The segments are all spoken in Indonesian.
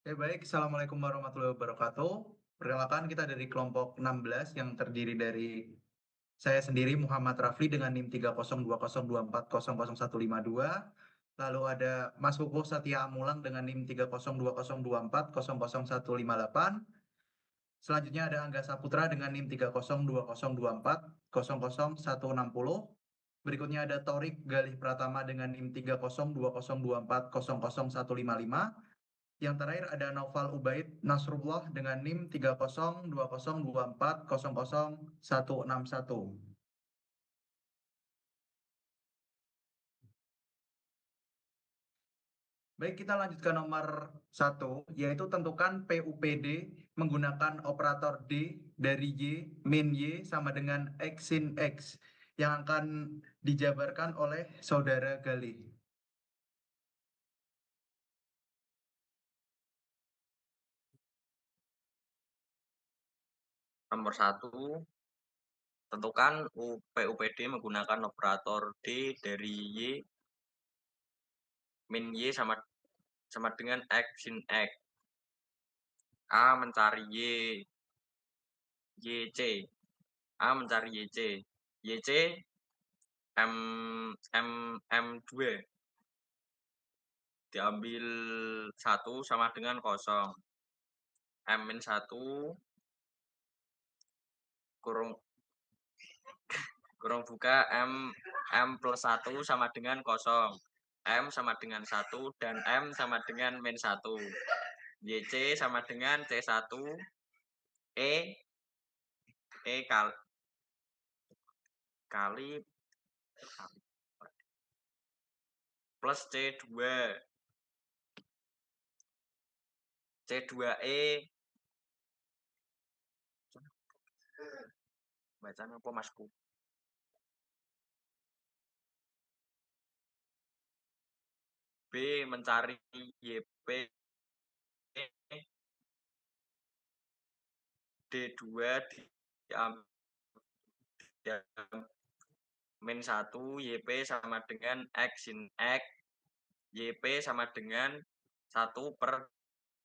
Baik. Assalamualaikum warahmatullahi wabarakatuh. Perkenalkan kita dari kelompok 16 yang terdiri dari saya sendiri Muhammad Rafli dengan NIM 30202404152. Lalu ada Mas Kukuh Satya Amulang dengan NIM 30202400158. Selanjutnya ada Angga Saputra dengan NIM 30202400160. Berikutnya ada Torik Galih Pratama dengan NIM 30202400155. Yang terakhir ada Naufal Ubaid Nasrullah dengan NIM 30202400161. Baik, kita lanjut ke nomor satu, yaitu tentukan PUPD menggunakan operator D dari Y, min Y sama dengan X sin X yang akan dijabarkan oleh saudara Galih. Nomor satu, tentukan PUPD menggunakan operator D dari Y min Y sama dengan X sin X. A mencari YC. A mencari YC. YC M2 diambil 1 sama dengan kosong. M min 1 kurung buka M plus 1 sama dengan kosong. M sama dengan 1 dan M sama dengan min 1. YC sama dengan C1 E kali plus C2. C2E bacaan apa Masku? B mencari YP D2 diambil min 1 YP sama dengan X sin X. YP sama dengan 1 per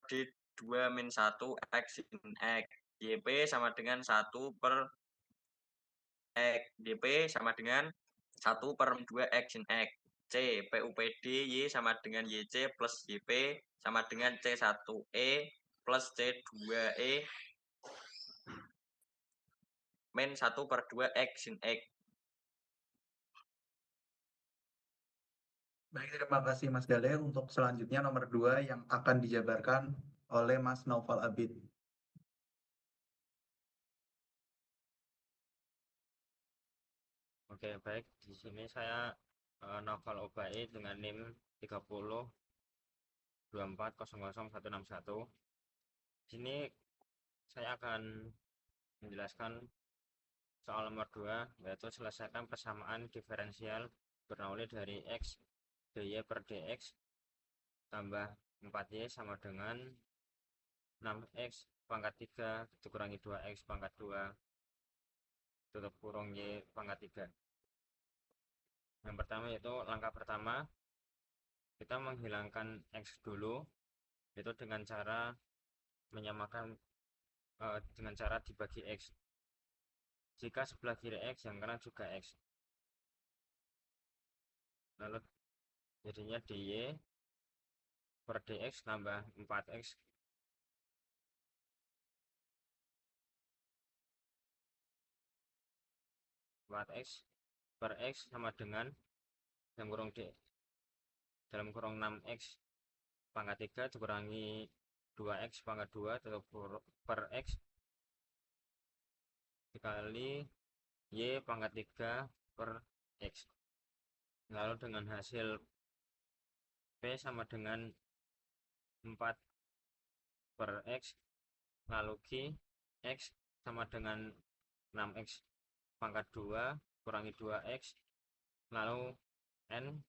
D2 min 1 X sin X. YP sama dengan 1 per X. YP sama dengan 1 per 2 X sin X. C. PUPD Y sama dengan YC plus YP sama dengan C1E plus C2E min 1 per 2 X sin X. Baik, terima kasih Mas Galih. Untuk selanjutnya nomor 2 yang akan dijabarkan oleh Mas Naufal Abid. Oke, baik. Di sini saya Novel Obai dengan NIM 3024000161. Di sini saya akan menjelaskan soal nomor 2, yaitu selesaikan persamaan diferensial Bernoulli dari X dy per dx tambah 4y sama dengan 6x pangkat 3 dikurangi 2x pangkat 2 tutup kurung y pangkat 3. Yang pertama yaitu langkah pertama, kita menghilangkan X dulu, yaitu dengan cara menyamakan dengan cara dibagi X. Jika sebelah kiri X, yang kanan juga X. Lalu jadinya dy per dx tambah 4x per x sama dengan dalam kurung d dalam kurung 6x pangkat 3 dikurangi 2x pangkat 2 per x dikali y pangkat 3 per x. Lalu dengan hasil P sama dengan 4 per x, lalu Q x sama dengan 6x pangkat 2 kurangi 2x, lalu N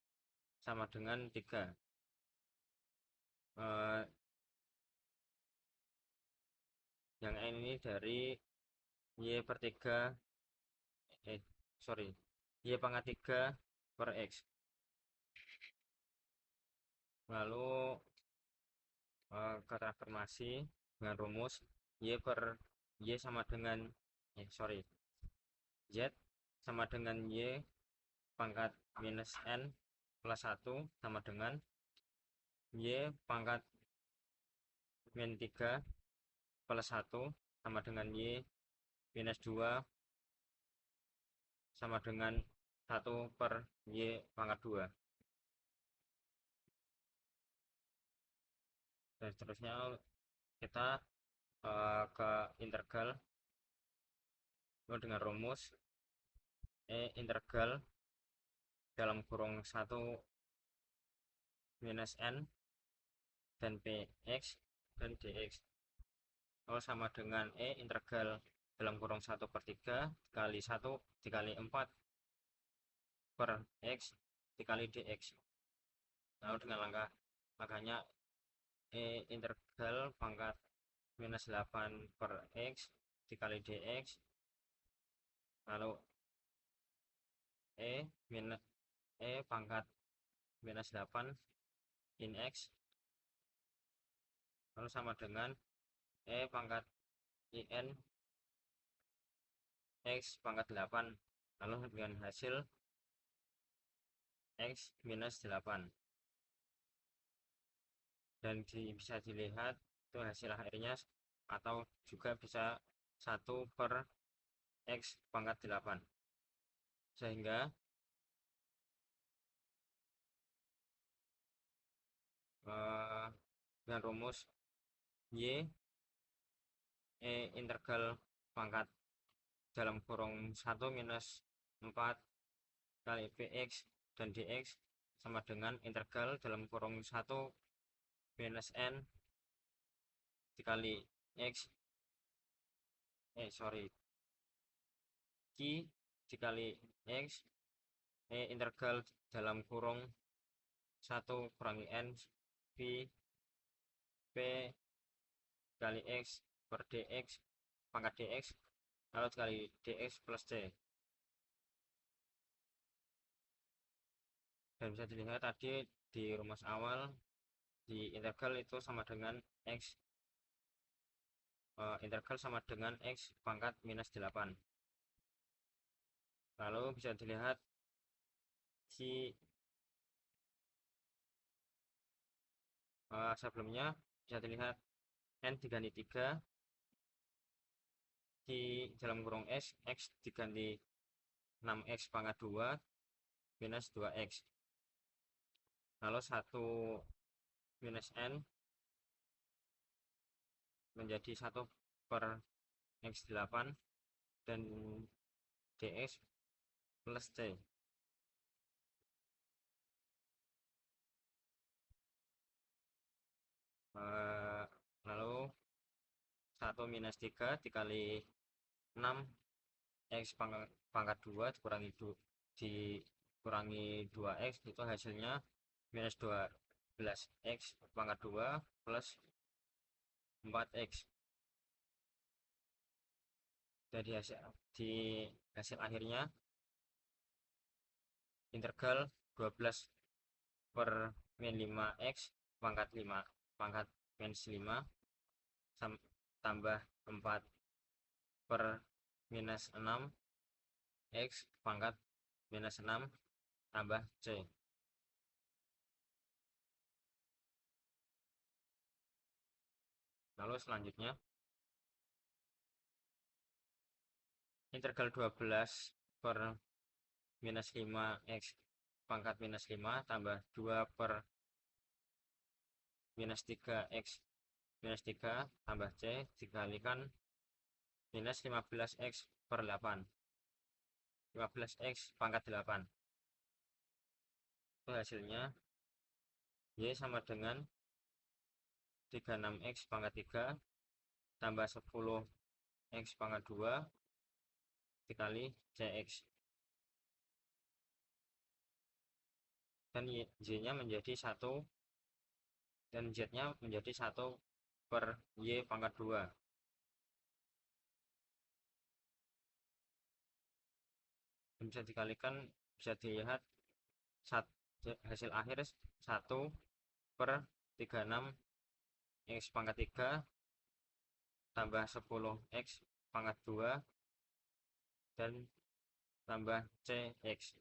sama dengan 3. Yang N ini dari Y per 3 Y pangkat 3 per X. Lalu ketransformasi dengan rumus y per y sama dengan z sama dengan y pangkat minus n plus 1 sama dengan y pangkat min 3 plus 1 sama dengan y minus 2 sama dengan 1 per y pangkat 2. Dan seterusnya kita ke integral dengan rumus integral dalam kurung 1 minus n dan px dan dx sama dengan integral dalam kurung 1 per 3 dikali 1 dikali 4 per x dikali dx. Lalu dengan langkahnya integral pangkat minus 8 per x dikali dx, lalu pangkat minus 8 in x, lalu sama dengan pangkat in x pangkat 8, lalu dengan hasil x minus 8. Dan bisa dilihat itu hasil akhirnya, atau juga bisa 1 per x pangkat 8, sehingga dengan rumus y integral pangkat dalam kurung 1 minus 4 kali px dan dx sama dengan integral dalam kurung 1 minus n dikali x q dikali x integral dalam kurung 1 kurangi n p kali x per dx pangkat dx lalu dikali dx plus c. Dan bisa dilihat tadi di rumus awal di integral itu sama dengan x integral sama dengan x pangkat minus 8. Lalu bisa dilihat sebelumnya bisa dilihat n diganti 3 di dalam kurung x diganti 6x pangkat 2 minus 2x, lalu 1 minus n menjadi 1 per x8 dan dx plus c. Lalu 1 minus 3 dikali 6 x pangkat 2 dikurangi 2x itu hasilnya minus 12x pangkat 2 plus 4x. Jadi hasil akhirnya integral 12 per min 5x pangkat 5 pangkat minus 5 tambah 4 per minus 6 x pangkat minus 6 tambah c. Lalu selanjutnya integral 12 per minus 5x pangkat minus 5 tambah 2 per minus 3x minus 3 tambah c dikalikan minus 15x per 8 15x pangkat 8 itu hasilnya y sama dengan 36x pangkat 3 tambah 10x pangkat 2 dikali cx, dan y-nya menjadi 1 dan z-nya menjadi 1 per y pangkat 2. Dan bisa dikalikan, bisa dilihat hasil akhir 1 per 36 X pangkat 3 tambah 10X pangkat 2 dan tambah CX.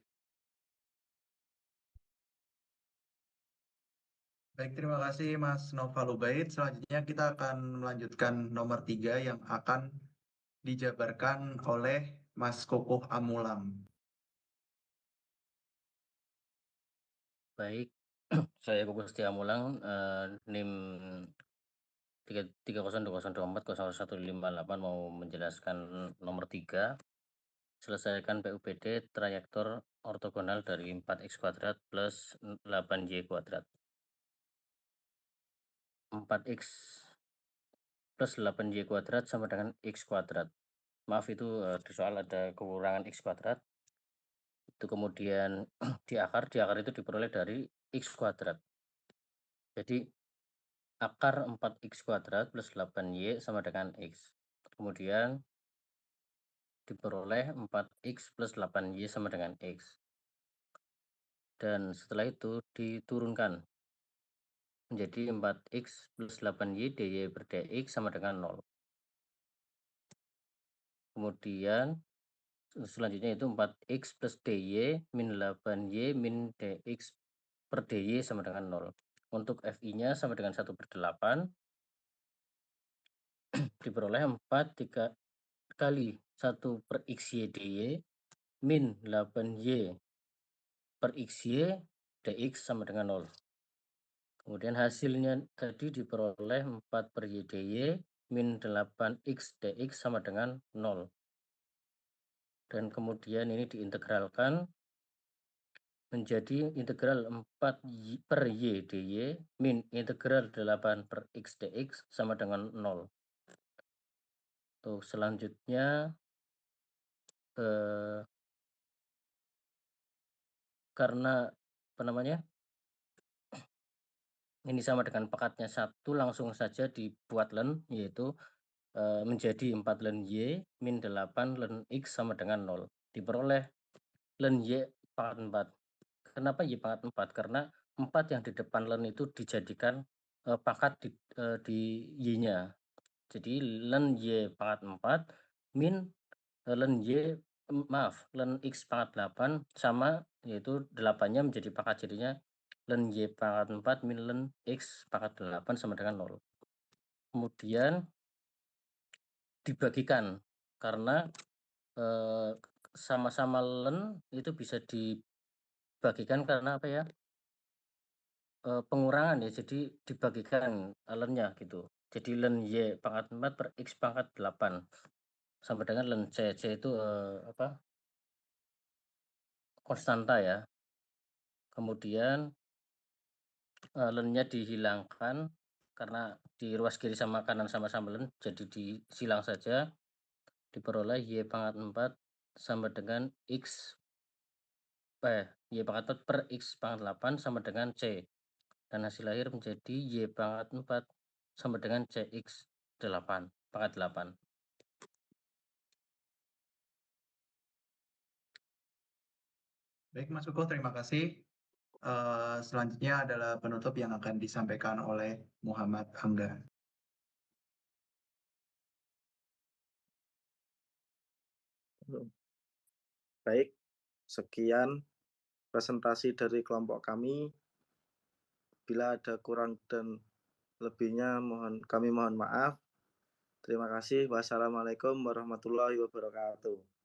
Baik, terima kasih Mas Nova Lubaid. Selanjutnya kita akan melanjutkan nomor 3 yang akan dijabarkan oleh Mas Kokoh Amulam. Baik, saya Kukus Mulang, NIM 30202400158 mau menjelaskan nomor 3. Selesaikan PUPD trayektor ortogonal dari 4x kuadrat plus 8y kuadrat. 4x plus 8y kuadrat sama dengan x kuadrat. Maaf, itu di soal ada kekurangan x kuadrat. Itu kemudian di akar itu diperoleh dari x kuadrat. Jadi akar 4x kuadrat plus 8y sama dengan x. Kemudian diperoleh 4x plus 8y sama dengan x. Dan setelah itu diturunkan menjadi 4x plus 8y dy per dx sama dengan 0. Kemudian selanjutnya itu 4x plus dy min 8y min dx per dy sama dengan 0. Untuk fi-nya sama dengan 1/8. Diperoleh 4 kali 1/xy dy min 8y per xy dx sama dengan 0. Kemudian hasilnya tadi diperoleh 4/y dy min 8x dx sama dengan 0. Dan kemudian ini diintegralkan menjadi integral 4/y dy min integral 8/x dx sama dengan 0. Tuh, selanjutnya karena ini sama dengan pekatnya 1, langsung saja dibuat len, yaitu menjadi 4 len y min 8 len x sama dengan 0. Diperoleh len y pangkat 4. Kenapa y pangkat 4? Karena 4 yang di depan len itu dijadikan pangkat di y-nya. Jadi len y pangkat 4 min len x pangkat 8 sama, yaitu 8-nya menjadi pangkat, jadinya len y pangkat 4 min len x pangkat 8 sama dengan 0. Kemudian dibagikan karena sama-sama len itu bisa dibagikan karena apa ya? Pengurangan ya, jadi dibagikan lennya gitu. Jadi len y pangkat 4 per x pangkat 8 sama dengan len c. C itu konstanta ya. Kemudian lennya dihilangkan karena di ruas kiri sama kanan sama-sama len, jadi disilang saja. Diperoleh y pangkat 4 sama dengan y pangkat 4 per x pangkat 8 sama dengan c. Dan hasil akhir menjadi y pangkat 4 sama dengan cx 8 pangkat 8. Baik, Mas Kokoh, terima kasih. Selanjutnya adalah penutup yang akan disampaikan oleh Muhammad Angga. Baik, sekian presentasi dari kelompok kami. Bila ada kurang dan lebihnya kami mohon maaf. Terima kasih. Wassalamualaikum warahmatullahi wabarakatuh.